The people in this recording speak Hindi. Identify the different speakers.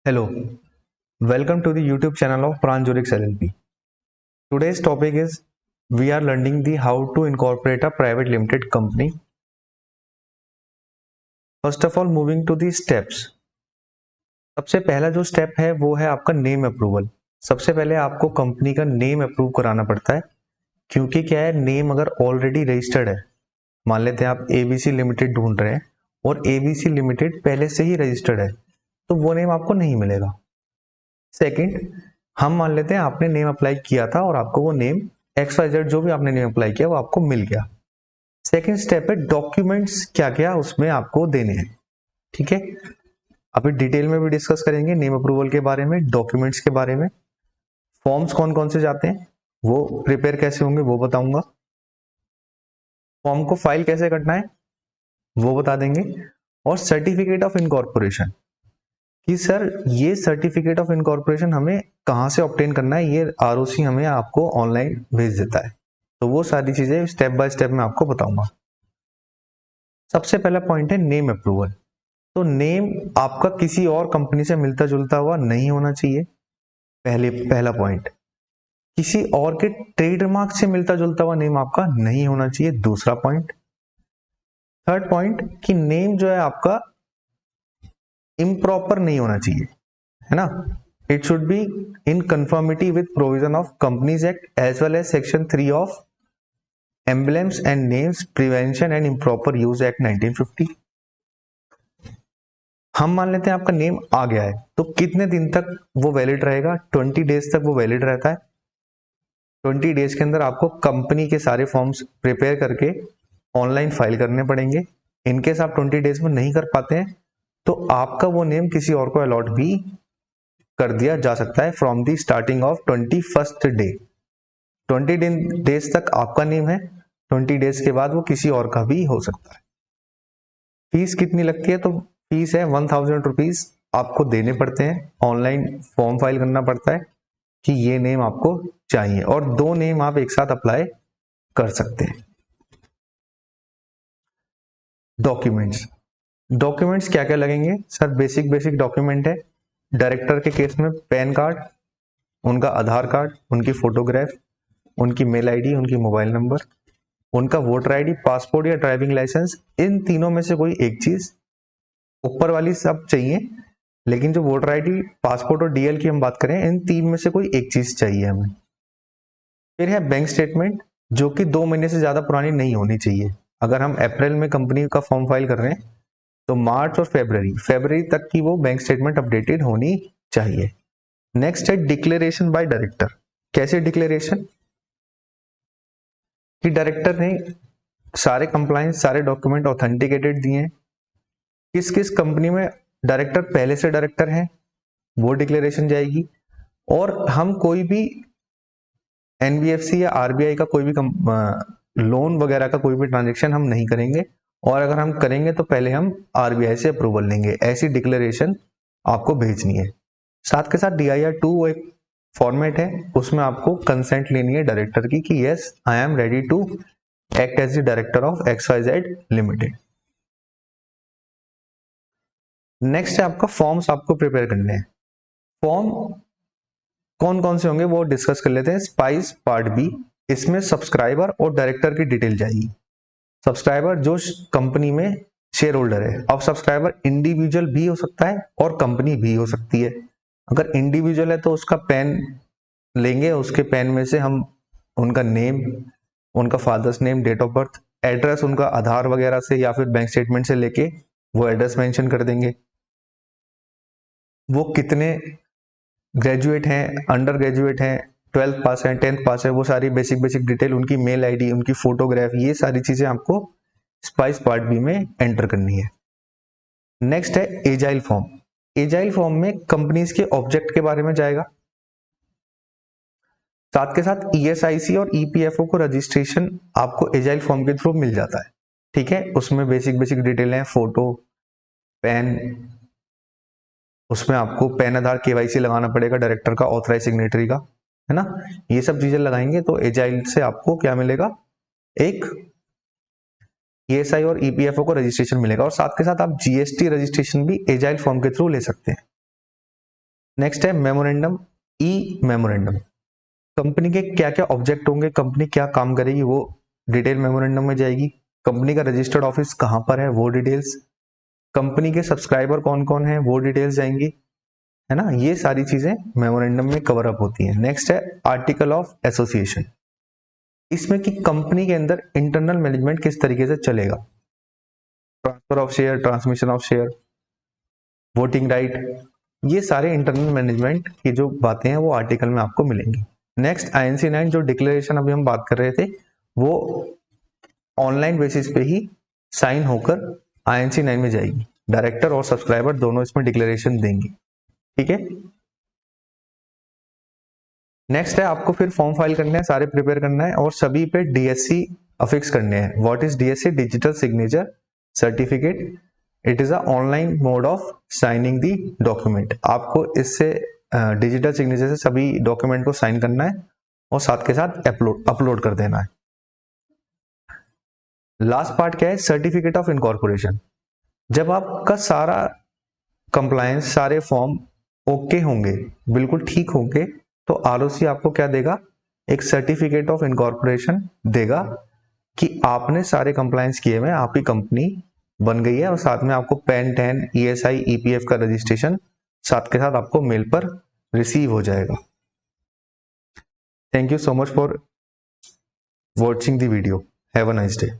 Speaker 1: Hello, welcome to the YouTube channel of Pranjurix LLP. Today's topic is we are learning the how to incorporate a private limited company. First of all, moving to the steps. सबसे पहला जो स्टेप है वो है आपका नेम अप्रूवल. सबसे पहले आपको कंपनी का नेम अप्रूव कराना पड़ता है, क्योंकि क्या है, नेम अगर ऑलरेडी रजिस्टर्ड है, मान लेते हैं आप एबीसी लिमिटेड ढूंढ रहे हैं और एबीसी लिमिटेड पहले से ही रजिस्टर्ड है, तो वो नेम आपको नहीं मिलेगा. सेकंड, हम मान लेते हैं आपने नेम अप्लाई किया था और आपको वो नेम XYZ जो भी आपने नेम अप्लाई किया वो आपको मिल गया. सेकंड स्टेप है डॉक्यूमेंट्स क्या क्या उसमें आपको देने हैं. ठीक है, अभी डिटेल में भी डिस्कस करेंगे नेम अप्रूवल के बारे में, डॉक्यूमेंट्स के बारे में, फॉर्म्स कौन कौन से जाते हैं वो प्रिपेयर कैसे होंगे वो बताऊंगा, फॉर्म को फाइल कैसे करना है वो बता देंगे, और सर्टिफिकेट ऑफ इनकॉर्पोरेशन कि सर ये सर्टिफिकेट ऑफ इनकॉर्पोरेशन हमें कहाँ से ऑब्टेन करना है, ये आरओसी हमें आपको ऑनलाइन भेज देता है. तो वो सारी चीजें स्टेप बाय स्टेप मैं आपको बताऊंगा. सबसे पहला पॉइंट है नेम अप्रूवल. तो नेम आपका किसी और कंपनी से मिलता जुलता हुआ नहीं होना चाहिए. पहला पॉइंट, किसी और के ट्रेडमार्क से मिलता जुलता हुआ नेम आपका नहीं होना चाहिए. दूसरा पॉइंट. थर्ड पॉइंट कि नेम जो है आपका इम्प्रॉपर नहीं होना चाहिए, है ना. It should be in conformity with provision of companies act as well as section 3 of emblems and names prevention and improper use act 1950. हम मान लेते हैं आपका नेम आ गया है, तो कितने दिन तक वो वैलिड रहेगा? 20 डेज तक वो वैलिड रहता है. 20 डेज के अंदर आपको कंपनी के सारे फॉर्म्स प्रिपेयर करके ऑनलाइन फाइल करने पड़ेंगे. इनकेस आप 20 डेज में नहीं कर पाते हैं तो आपका वो नेम किसी और को अलॉट भी कर दिया जा सकता है from the starting of 21st day. 20 days तक आपका नेम है, 20 डेज के बाद वो किसी और का भी हो सकता है. फीस कितनी लगती है? तो फीस है 1000 रुपीज आपको देने पड़ते हैं. ऑनलाइन फॉर्म फाइल करना पड़ता है कि ये नेम आपको चाहिए, और 2 नेम आप एक साथ अप्लाई कर सकते हैं. डॉक्यूमेंट्स क्या क्या लगेंगे सर? बेसिक डॉक्यूमेंट है. डायरेक्टर के केस में पैन कार्ड, उनका आधार कार्ड, उनकी फोटोग्राफ, उनकी मेल आईडी, उनकी मोबाइल नंबर, उनका वोटर आईडी, पासपोर्ट या ड्राइविंग लाइसेंस. इन तीनों में से कोई एक चीज, ऊपर वाली सब चाहिए, लेकिन जो वोटर आईडी, पासपोर्ट और डीएल की हम बात करें, इन 3 में से कोई एक चीज चाहिए हमें. फिर है बैंक स्टेटमेंट, जो कि 2 महीने से ज्यादा पुरानी नहीं होनी चाहिए. अगर हम अप्रैल में कंपनी का फॉर्म फाइल कर रहे हैं तो मार्च और फरवरी तक की वो बैंक स्टेटमेंट अपडेटेड होनी चाहिए. नेक्स्ट है डिक्लेरेशन बाय डायरेक्टर. कैसे डिक्लेरेशन? कि डायरेक्टर ने सारे कंप्लायंस, सारे डॉक्यूमेंट ऑथेंटिकेटेड दिए हैं. किस किस कंपनी में डायरेक्टर पहले से डायरेक्टर हैं वो डिक्लेरेशन जाएगी. और हम कोई भी एनबीएफसी या आरबीआई का कोई भी लोन वगैरह का कोई भी ट्रांजेक्शन हम नहीं करेंगे, और अगर हम करेंगे तो पहले हम आरबीआई से अप्रूवल लेंगे. ऐसी डिक्लेरेशन आपको भेजनी है. साथ के साथ DIR-2 एक फॉर्मेट है, उसमें आपको कंसेंट लेनी है डायरेक्टर की कि yes I am ready to act as the director of XYZ limited. Next है आपका फॉर्म्स आपको प्रिपेयर करने हैं. फॉर्म कौन कौन से होंगे वो डिस्कस कर लेते हैं. स्पाइस पार्ट बी, इसमें सब्सक्राइबर और डायरेक्टर की डिटेल जाएगी. सब्सक्राइबर जो कंपनी में शेयर होल्डर है. अब सब्सक्राइबर इंडिविजुअल भी हो सकता है और कंपनी भी हो सकती है. अगर इंडिविजुअल है तो उसका पैन लेंगे, उसके पैन में से हम उनका नेम, उनका father's name, date of birth, address, उनका आधार वगैरह से या फिर बैंक स्टेटमेंट से लेके वो एड्रेस मेंशन कर देंगे. वो कितने ग्रेजुएट हैं, अंडर ग्रेजुएट हैं, 12th पास है, 10th पास है, वो सारी बेसिक डिटेल, उनकी मेल आईडी, उनकी फोटोग्राफ, ये सारी चीजें आपको स्पाइस पार्ट बी में एंटर करनी है. नेक्स्ट है एजाइल फॉर्म. एजाइल फॉर्म में कंपनीज के ऑब्जेक्ट के बारे में जाएगा. साथ के साथ ESIC और EPFO को रजिस्ट्रेशन आपको एजाइल फॉर्म के थ्रू मिल जाता है. ठीक है, उसमें बेसिक डिटेल है, फोटो, पैन, उसमें आपको पैन, आधार, KYC लगाना पड़ेगा डायरेक्टर का, ऑथराइज सिग्नेटरी का, है ना. ये सब चीजें लगाएंगे तो एजाइल से आपको क्या मिलेगा? एक ESI और EPFO को रजिस्ट्रेशन मिलेगा. और साथ के साथ आप GST रजिस्ट्रेशन भी एजाइल फॉर्म के थ्रू ले सकते हैं. नेक्स्ट है मेमोरेंडम, ई मेमोरेंडम। कंपनी के क्या क्या ऑब्जेक्ट होंगे, कंपनी क्या काम करेगी, वो डिटेल मेमोरेंडम में जाएगी। कंपनी का रजिस्टर्ड ऑफिस कहाँ पर है, वो डिटेल्स। कंपनी के सब्सक्राइबर कौन कौन है, वो डिटेल्स जाएंगी, है ना। ये सारी चीजें मेमोरेंडम में कवर अप होती हैं। नेक्स्ट है आर्टिकल ऑफ एसोसिएशन। इसमें कि कंपनी के अंदर इंटरनल मैनेजमेंट किस तरीके से चलेगा, transfer of share, transmission of share, voting right, ये सारे इंटरनल मैनेजमेंट की जो बातें हैं वो आर्टिकल में आपको मिलेंगी। नेक्स्ट INC 9, जो डिक्लेरेशन अभी हम बात कर रहे थे, वो ऑनलाइन बेसिस पे ही साइन होकर INC 9 में जाएगी। डायरेक्टर और सब्सक्राइबर दोनों इसमें डिक्लेरेशन देंगे, ठीक है। नेक्स्ट है आपको फिर फॉर्म फाइल करना है, सारे प्रिपेयर करना है और सभी पे DSC अफिक्स करने हैं। What is DSC? Digital signature certificate. It is a online mode of signing the document. आपको इससे डिजिटल सिग्नेचर से सभी डॉक्यूमेंट को साइन करना है और साथ के साथ अपलोड कर देना है। लास्ट पार्ट क्या है? Certificate of incorporation. जब आपका सारा कंप्लायंस, सारे फॉर्म ओके होंगे, बिल्कुल ठीक होंगे, तो ROC आपको क्या देगा? एक सर्टिफिकेट ऑफ इनकॉर्पोरेशन देगा कि आपने सारे कंप्लायंस किए हुए, आपकी कंपनी बन गई है, और साथ में आपको पैन 10 ESI EPF का रजिस्ट्रेशन साथ के साथ आपको मेल पर रिसीव हो जाएगा। Thank you so much for watching the video. Have a nice day.